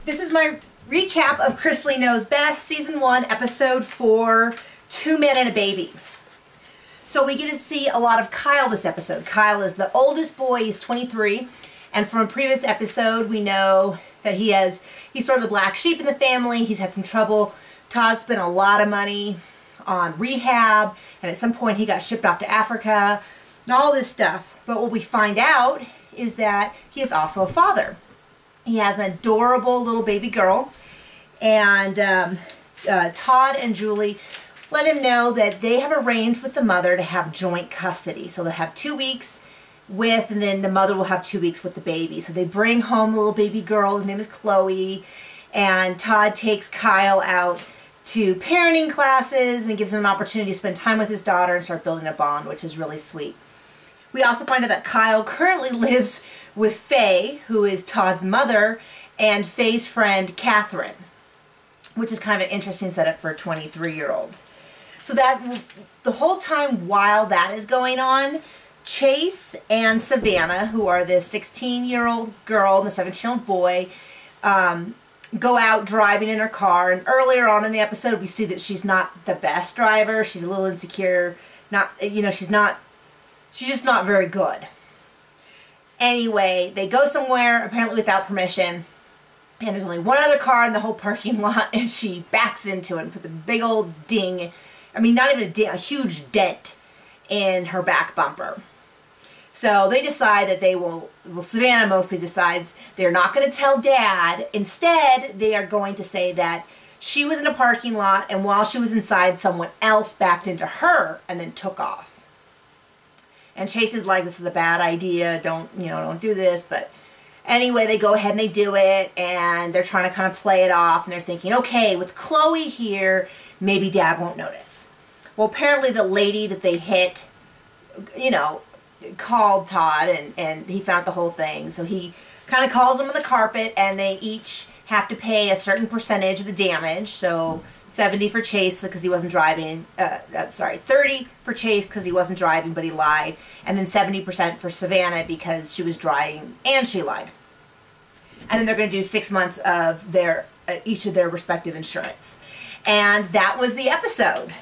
This is my recap of Chrisley Knows Best, Season 1, Episode 4, Two Men and a Baby. So we get to see a lot of Kyle this episode. Kyle is the oldest boy, he's 23, and from a previous episode we know that he's sort of the black sheep in the family. He's had some trouble. Todd spent a lot of money on rehab, and at some point he got shipped off to Africa, and all this stuff. But what we find out is that he is also a father. He has an adorable little baby girl, and Todd and Julie let him know that they have arranged with the mother to have joint custody. So they'll have 2 weeks with, and then the mother will have 2 weeks with the baby. So they bring home the little baby girl. His name is Chloe, and Todd takes Kyle out to parenting classes and gives him an opportunity to spend time with his daughter and start building a bond, which is really sweet. We also find out that Kyle currently lives with Faye, who is Todd's mother, and Faye's friend Catherine, which is kind of an interesting setup for a 23-year-old. So that the whole time while that is going on, Chase and Savannah, who are the 16-year-old girl and the 17-year-old boy, go out driving in her car. And earlier on in the episode, we see that she's not the best driver. She's a little insecure. She's just not very good. Anyway, they go somewhere, apparently without permission, and there's only one other car in the whole parking lot, and she backs into it and puts a big old ding, I mean, not even a ding, a huge dent in her back bumper. So they decide that they will, Savannah mostly decides they're not going to tell Dad. Instead, they are going to say that she was in a parking lot, and while she was inside, someone else backed into her and then took off. And Chase is like, this is a bad idea, don't do this. But anyway, they go ahead and they do it, and they're trying to kind of play it off, and they're thinking, okay, with Chloe here, maybe Dad won't notice. Well, apparently the lady that they hit, called Todd, and he found the whole thing. So he kind of calls them on the carpet, and they each have to pay a certain percentage of the damage. So 70 for Chase because he wasn't driving, 30 for Chase because he wasn't driving but he lied, and then 70% for Savannah because she was driving and she lied. And then they're going to do 6 months of each of their respective insurance. And that was the episode.